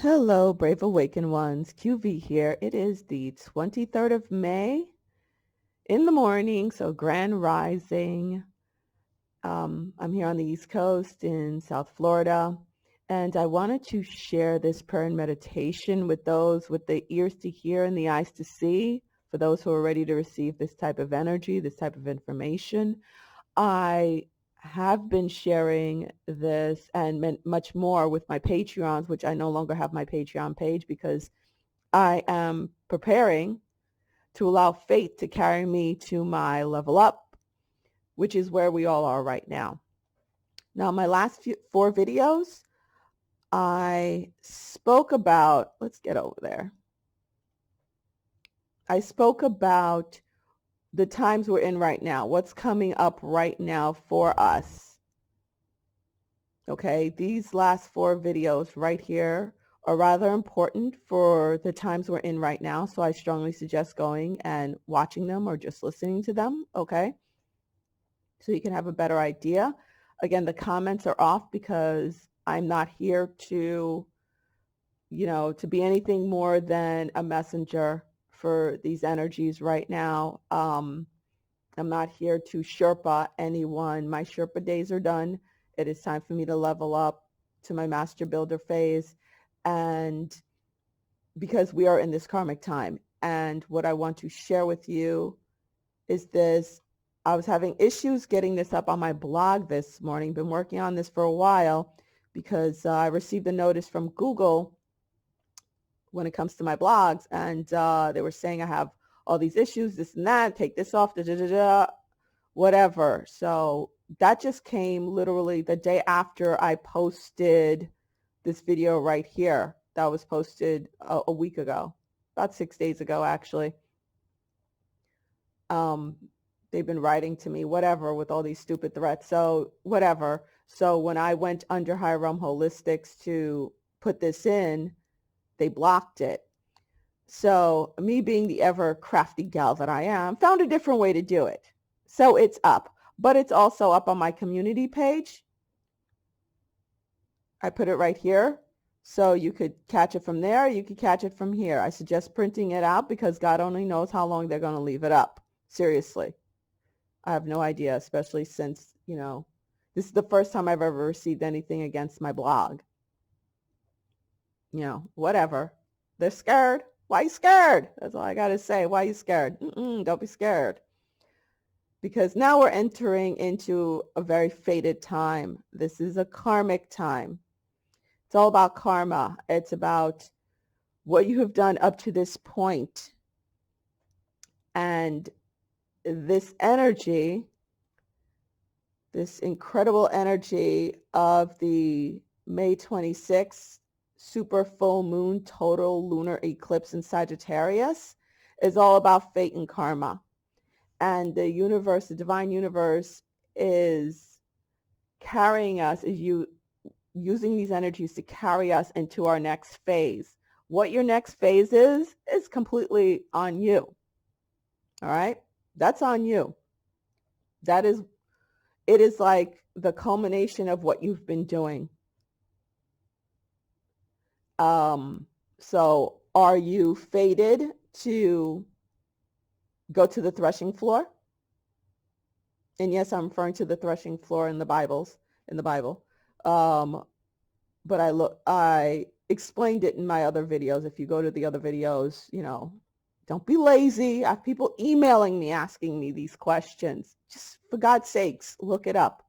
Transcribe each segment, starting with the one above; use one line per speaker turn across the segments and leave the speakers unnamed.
Hello, brave awakened ones. QV here. It is the 23rd of May in the morning, so grand rising. I'm here on the East Coast in South Florida, and I wanted to share this prayer and meditation with those with the ears to hear and the eyes to see, for those who are ready to receive this type of energy, this type of information. I have been sharing this and much more with my Patreons, which I no longer have my Patreon page because I am preparing to allow fate to carry me to my level up, which is where we all are right now. Now, my last four videos, I spoke about, let's get over there. I spoke about the times we're in right now, what's coming up right now for us. Okay, these last four videos right here are rather important for the times we're in right now. So I strongly suggest going and watching them or just listening to them. Okay, so you can have a better idea. Again, the comments are off because I'm not here to, to be anything more than a messenger for these energies right now. I'm not here to Sherpa anyone. My Sherpa days are done. It is time for me to level up to my master builder phase. And because we are in this karmic time, and what I want to share with you is this. I was having issues getting this up on my blog this morning. Been working on this for a while because I received a notice from Google when it comes to my blogs, and they were saying I have all these issues, this and that, take this off, da, da, da, da, whatever. So that just came literally the day after I posted this video right here. That was posted a week ago, about 6 days ago, actually. They've been writing to me, whatever, with all these stupid threats. So whatever. So when I went under Higher Realm Holistics to put this in, they blocked it. So me being the ever crafty gal that I am, found a different way to do it. So it's up, but it's also up on my community page. I put it right here. So you could catch it from there. You could catch it from here. I suggest printing it out because God only knows how long they're going to leave it up. Seriously. I have no idea, especially since, this is the first time I've ever received anything against my blog. Whatever. They're scared. Why you scared? That's all I got to say. Why you scared? Don't be scared. Because now we're entering into a very fated time. This is a karmic time. It's all about karma. It's about what you have done up to this point. And this energy, this incredible energy of the May 26th super full moon total lunar eclipse in Sagittarius is all about fate and karma. And the universe, the divine universe, is carrying us, using these energies to carry us into our next phase. What your next phase is completely on you. All right? That's on you. It is like the culmination of what you've been doing. So are you fated to go to the threshing floor? And yes, I'm referring to the threshing floor in the Bible. But I explained it in my other videos. If you go to the other videos, don't be lazy. I have people emailing me, asking me these questions. Just for God's sakes, look it up.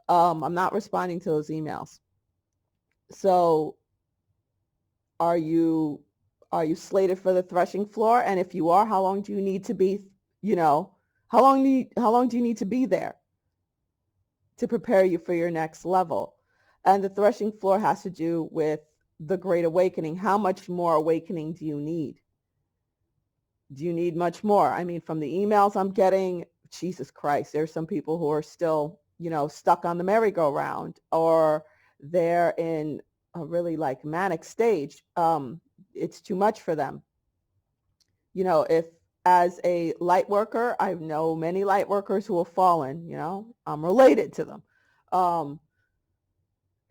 I'm not responding to those emails. So are you slated for the threshing floor? And if you are, how long do you need to be, how long do you need to be there to prepare you for your next level? And the threshing floor has to do with the Great Awakening. How much more awakening do you need? Do you need much more? I mean, from the emails I'm getting, Jesus Christ, there's some people who are still, stuck on the merry-go-round, or they're in a really like manic stage. It's too much for them. If as a light worker, I know many light workers who have fallen, I'm related to them.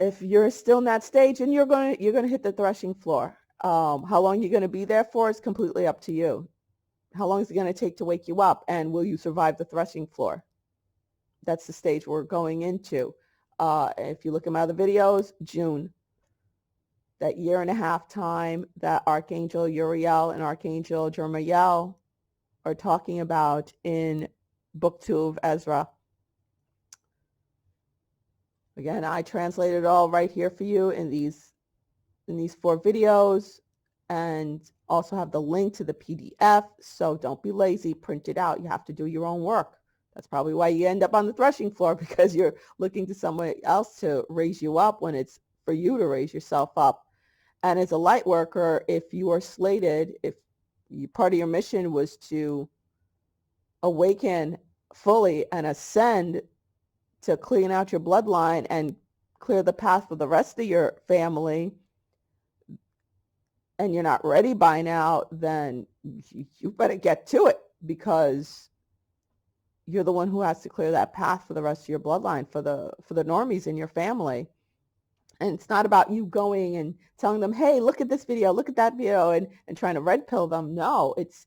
if you're still in that stage, and you're going to hit the threshing floor. How long you're going to be there for is completely up to you. How long is it going to take to wake you up, and will you survive the threshing floor? That's the stage we're going into. If you look at my other videos, June, that 1.5 year time that Archangel Uriel and Archangel Jermiel are talking about in Book 2 of Ezra. Again, I translated it all right here for you in these 4 videos, and also have the link to the PDF. So don't be lazy, print it out. You have to do your own work. That's probably why you end up on the threshing floor, because you're looking to someone else to raise you up when it's for you to raise yourself up. And as a light worker, if you are slated, if part of your mission was to awaken fully and ascend to clean out your bloodline and clear the path for the rest of your family, and you're not ready by now, then you better get to it, because you're the one who has to clear that path for the rest of your bloodline, for the normies in your family. And it's not about you going and telling them, hey, look at this video, look at that video, and trying to red pill them. No, it's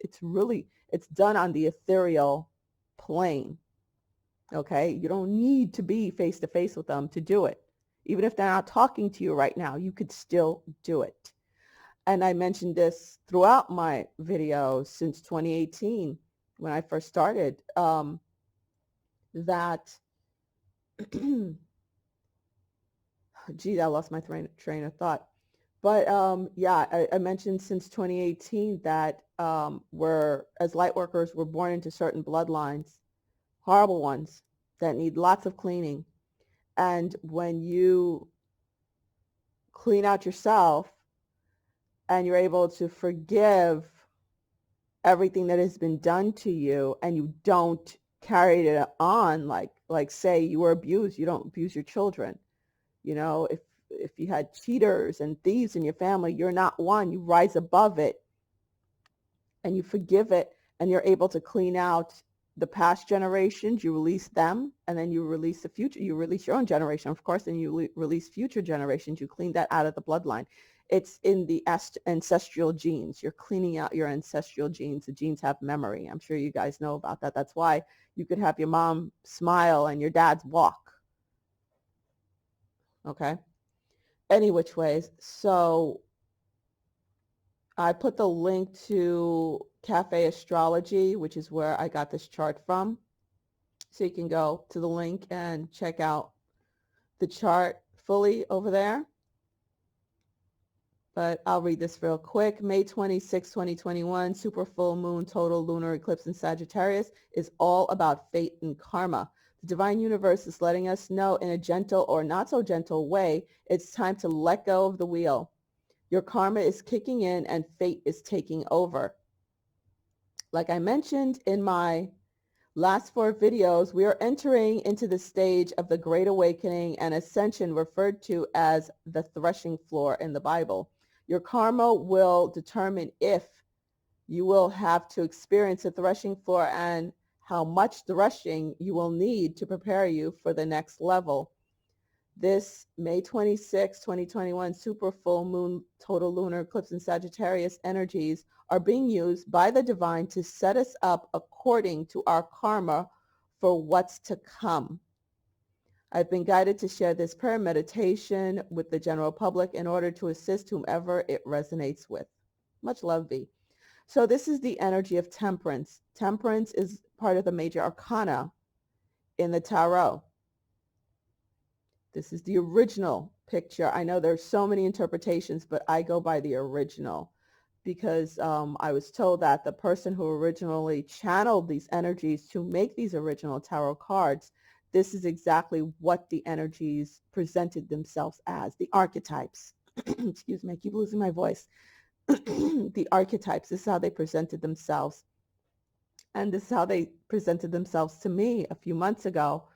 done on the ethereal plane. Okay, you don't need to be face to face with them to do it. Even if they're not talking to you right now, you could still do it. And I mentioned this throughout my videos since 2018, when I first started, that, gee, I lost my train of thought. But yeah, I mentioned since 2018 that we're, as light workers, we're born into certain bloodlines, horrible ones that need lots of cleaning. And when you clean out yourself and you're able to forgive everything that has been done to you, and you don't carry it on, like say you were abused, you don't abuse your children. You know, if you had cheaters and thieves in your family, you're not one. You rise above it and you forgive it, and you're able to clean out the past generations. You release them, and then you release the future. You release your own generation, of course, and you release future generations. You clean that out of the bloodline. It's in the ancestral genes. You're cleaning out your ancestral genes. The genes have memory. I'm sure you guys know about that. That's why you could have your mom smile and your dad's walk. Okay? Any which ways. So I put the link to Cafe Astrology, which is where I got this chart from. So you can go to the link and check out the chart fully over there. But I'll read this real quick. May 26, 2021, super full moon, total lunar eclipse in Sagittarius is all about fate and karma. The divine universe is letting us know in a gentle or not so gentle way, it's time to let go of the wheel. Your karma is kicking in and fate is taking over. Like I mentioned in my last 4 videos, we are entering into the stage of the Great Awakening and Ascension, referred to as the threshing floor in the Bible. Your karma will determine if you will have to experience a threshing floor and how much threshing you will need to prepare you for the next level. This May 26, 2021 super full moon total lunar eclipse in Sagittarius energies are being used by the divine to set us up according to our karma for what's to come. I've been guided to share this prayer meditation with the general public in order to assist whomever it resonates with. Much love, V. So this is the energy of temperance. Temperance is part of the major arcana in the tarot. This is the original picture. I know there's so many interpretations, but I go by the original, because I was told that the person who originally channeled these energies to make these original tarot cards, this is exactly what the energies presented themselves as, the archetypes. Excuse me, I keep losing my voice. The archetypes, this is how they presented themselves. And this is how they presented themselves to me a few months ago.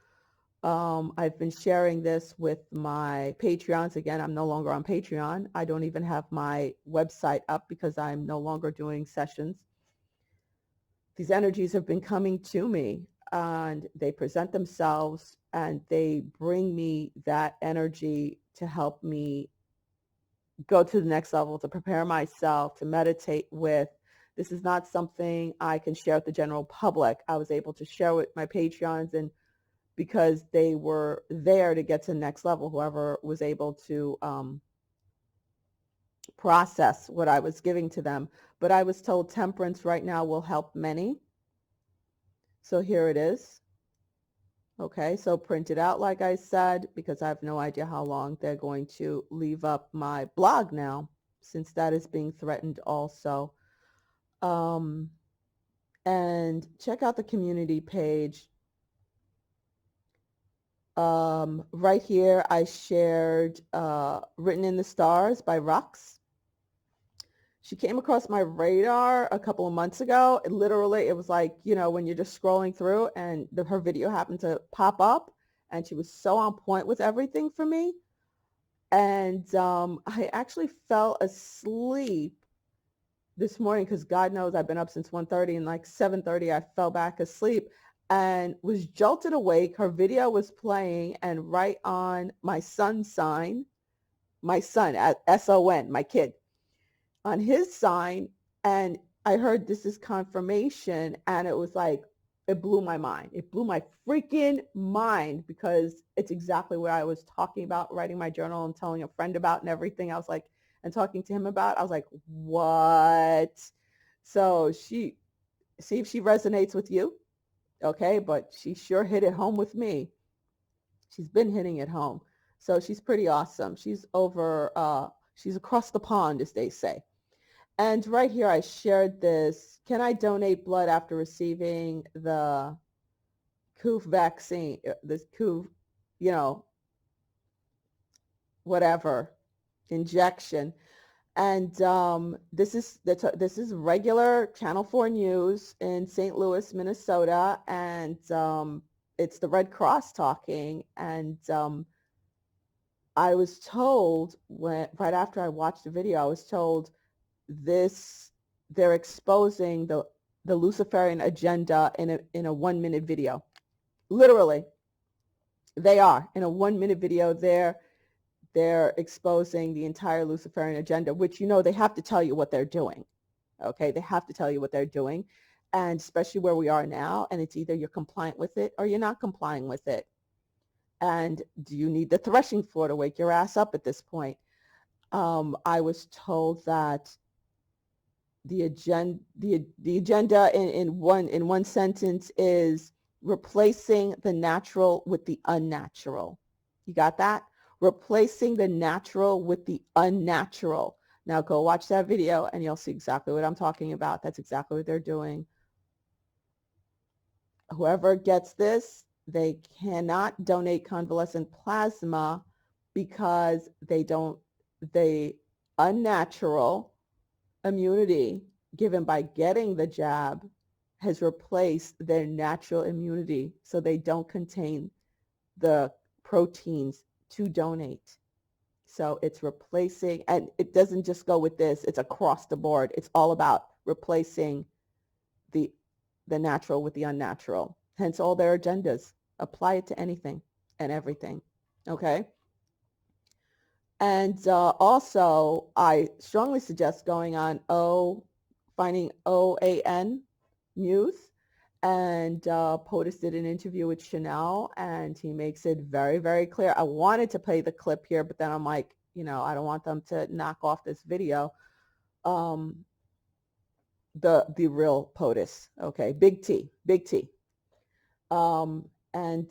I've been sharing this with my Patreons. Again, I'm no longer on Patreon. I don't even have my website up because I'm no longer doing sessions. These energies have been coming to me and they present themselves and they bring me that energy to help me go to the next level, to prepare myself, to meditate with. This is not something I can share with the general public. I was able to share with my Patreons, and because they were there to get to the next level, whoever was able to process what I was giving to them. But I was told temperance right now will help many. So here it is. Okay, so print it out like I said, because I have no idea how long they're going to leave up my blog now, since that is being threatened also. And check out the community page. Right here, I shared Written in the Stars by Rux. She came across my radar a couple of months ago. Literally, it was like, you know, when you're just scrolling through and her video happened to pop up, and she was so on point with everything for me. And I actually fell asleep this morning because God knows I've been up since 1:30, and like 7:30, I fell back asleep and was jolted awake. Her video was playing, and right on my son's sign, my son, S-O-N, my kid, on his sign, and I heard this is confirmation, and it was like, it blew my mind. It blew my freaking mind, because it's exactly what I was talking about, writing my journal and telling a friend about and everything. I was like, and talking to him about, I was like, what? So see if she resonates with you. Okay, but she sure hit it home with me. She's been hitting it home. So she's pretty awesome. She's she's across the pond, as they say. And right here, I shared this. Can I donate blood after receiving the COV vaccine, this COV, you know, whatever, injection? And this is regular Channel 4 news in St. Louis, Minnesota, and it's the Red Cross talking. And I was told, right after I watched the video, I was told they're exposing the Luciferian agenda in a 1-minute video. Literally, they are in a 1-minute video. They're exposing the entire Luciferian agenda, which, you know, they have to tell you what they're doing. Okay, they have to tell you what they're doing, and especially where we are now, and it's either you're compliant with it or you're not complying with it. And do you need the threshing floor to wake your ass up at this point? I was told that the agenda in one sentence is replacing the natural with the unnatural. You got that? Replacing the natural with the unnatural. Now go watch that video and you'll see exactly what I'm talking about. That's exactly what they're doing. Whoever gets this, they cannot donate convalescent plasma, because the unnatural immunity given by getting the jab has replaced their natural immunity, so they don't contain the proteins to donate. So it's replacing, and it doesn't just go with this, it's across the board. It's all about replacing the natural with the unnatural. Hence all their agendas. Apply it to anything and everything. Okay? And also, I strongly suggest going on finding OAN News, and POTUS did an interview with Chanel, and he makes it very, very clear. I wanted to play the clip here, but then I'm like, you know, I don't want them to knock off this video. The real POTUS, okay, Big T. And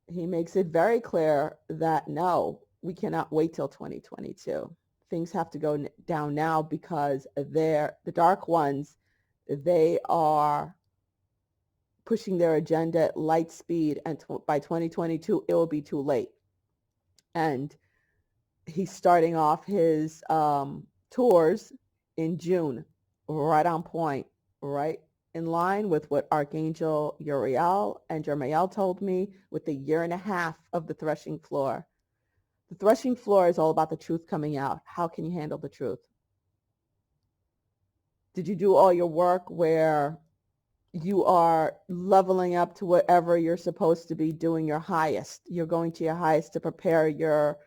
he makes it very clear that no, we cannot wait till 2022. Things have to go down now, because the dark ones, they are pushing their agenda at light speed, and by 2022, it will be too late. And he's starting off his tours in June, right on point, right in line with what Archangel Uriel and Jermael told me, with the 1.5 years of the threshing floor. The threshing floor is all about the truth coming out. How can you handle the truth? Did you do all your work where you are leveling up to whatever you're supposed to be doing your highest. You're going to your highest to prepare your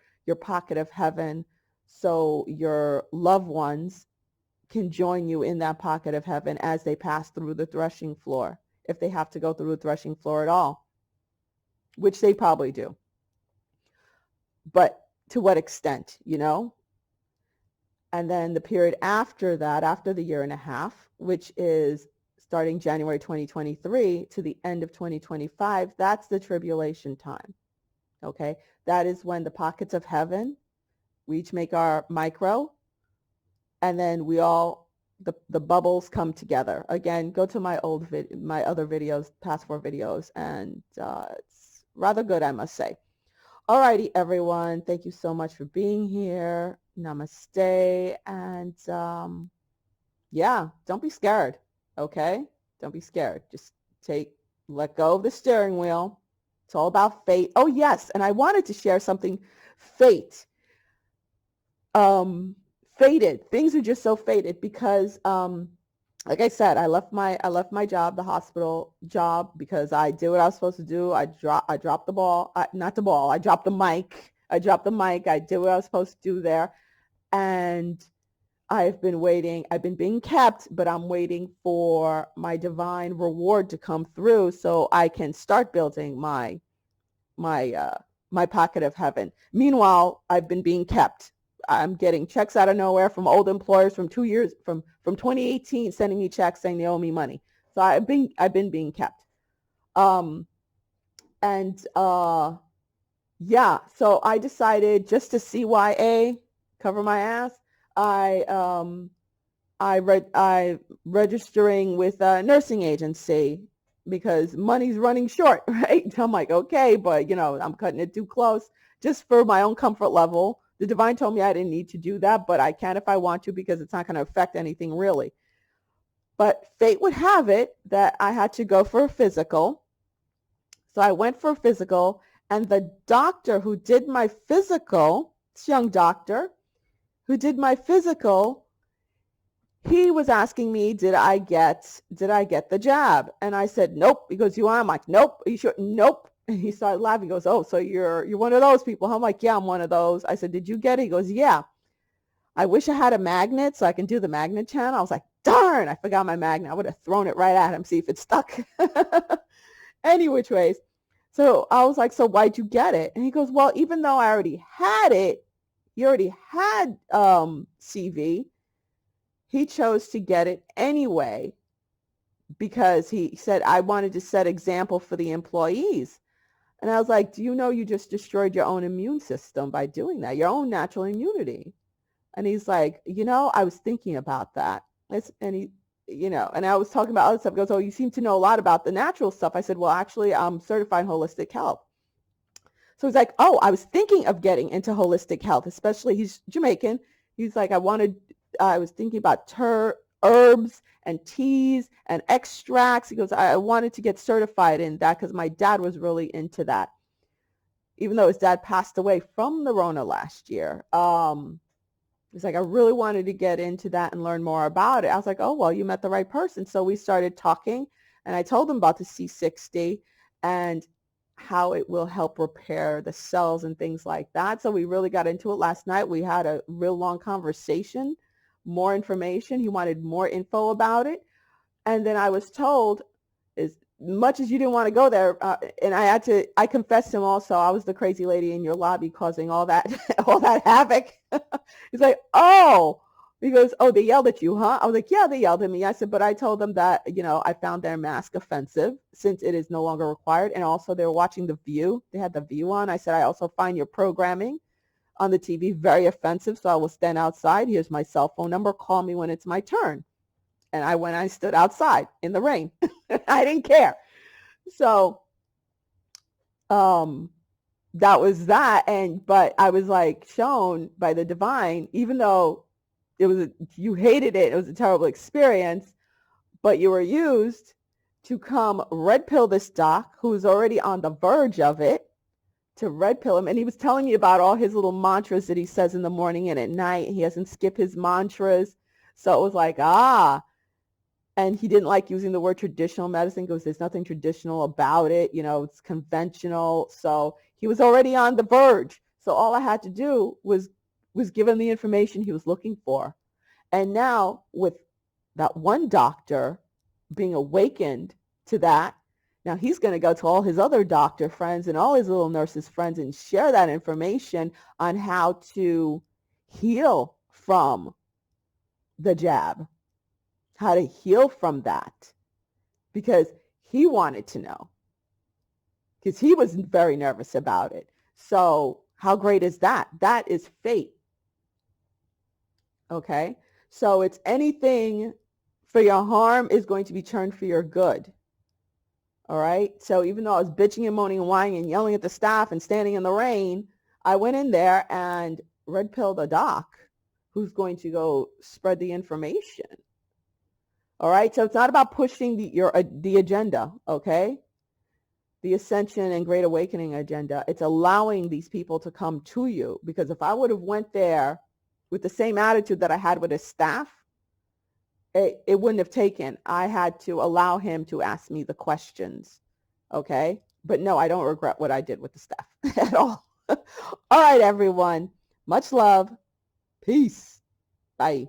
pocket of heaven so your loved ones can join you in that pocket of heaven as they pass through the threshing floor, if they have to go through the threshing floor at all, which they probably do. But to what extent, you know? And then the period after that, after the year and a half, which is starting January 2023 to the end of 2025, that's the tribulation time. Okay, that is when the pockets of heaven, we each make our micro, and then we all, the bubbles come together. Again, go to my other videos, past 4 videos, and it's rather good, I must say. Alrighty, everyone, thank you so much for being here. Namaste, and yeah, don't be scared. Okay, don't be scared. Just let go of the steering wheel. It's all about fate. Oh yes, and I wanted to share something. Fate. Fated. Things are just so fated because like I said, I left my job, the hospital job, because I did what I was supposed to do. I dropped the ball. Not the ball. I dropped the mic. I did what I was supposed to do there, and I've been waiting. I've been being kept, but I'm waiting for my divine reward to come through so I can start building my pocket of heaven. Meanwhile, I've been being kept. I'm getting checks out of nowhere from old employers from 2 years, from 2018, sending me checks saying they owe me money. So I've been being kept. Yeah, so I decided, just to CYA, cover my ass, I registering with a nursing agency because money's running short, right? I'm like, okay, but I'm cutting it too close just for my own comfort level. The divine told me I didn't need to do that, but I can if I want to, because it's not going to affect anything really. But fate would have it that I had to go for a physical. So I went for a physical, and the doctor who did my physical, this young doctor who did my physical, he was asking me, did I get the jab? And I said, nope. He goes, you are? I'm like, nope. Are you sure? Nope. And he started laughing. He goes, oh, so you're one of those people. I'm like, yeah, I'm one of those. I said, did you get it? He goes, yeah. I wish I had a magnet so I can do the magnet channel. I was like, darn, I forgot my magnet. I would have thrown it right at him, see if it stuck. Any which ways. So I was like, so why'd you get it? And he goes, well, even though I already had it, he already had CV, he chose to get it anyway because he said, I wanted to set example for the employees. And I was like, do you know you just destroyed your own immune system by doing that, your own natural immunity? And he's like, I was thinking about that. And he, and I was talking about other stuff. He goes, oh, you seem to know a lot about the natural stuff. I said, well, actually, I'm certified in holistic health. So he's like, oh, I was thinking of getting into holistic health, especially, he's Jamaican. He's like, I was thinking about herbs and teas and extracts. He goes, I wanted to get certified in that because my dad was really into that, even though his dad passed away from the Rona last year. He's like, I really wanted to get into that and learn more about it. I was like, oh, well, you met the right person. So we started talking, and I told him about the C60 and how it will help repair the cells and things like that. So we really got into it last night. We had a real long conversation, more information. He wanted more info about it. And then I was told, as much as you didn't want to go there, and I confessed to him also, I was the crazy lady in your lobby causing all that havoc. He's like, oh, he goes, oh, they yelled at you, huh? I was like, yeah, they yelled at me. I said, but I told them that, I found their mask offensive since it is no longer required. And also they were watching The View. They had The View on. I said, I also find your programming on the TV very offensive. So I will stand outside. Here's my cell phone number. Call me when it's my turn. And I stood outside in the rain. I didn't care. So that was that. But I was like shown by the divine, even though you hated it, it was a terrible experience, but you were used to come red pill this doc who's already on the verge of it, to red pill him. And he was telling me about all his little mantras that he says in the morning and at night. He hasn't skipped his mantras. So it was like, And he didn't like using the word traditional medicine because there's nothing traditional about it. You know, it's conventional. So he was already on the verge. So all I had to do was give him the information he was looking for. And now with that one doctor being awakened to that, now he's going to go to all his other doctor friends and all his little nurses friends and share that information on how to heal from the jab, how to heal from that, because he wanted to know, because he was very nervous about it. So how great is that? That is fate. Okay. So it's anything for your harm is going to be turned for your good. All right. So even though I was bitching and moaning and whining and yelling at the staff and standing in the rain, I went in there and red pilled a doc who's going to go spread the information. All right. So it's not about pushing the agenda. Okay. The ascension and great awakening agenda. It's allowing these people to come to you, because if I would have went there with the same attitude that I had with his staff, it wouldn't have taken. I had to allow him to ask me the questions. Okay. But no, I don't regret what I did with the staff at all. All right, everyone. Much love. Peace. Bye.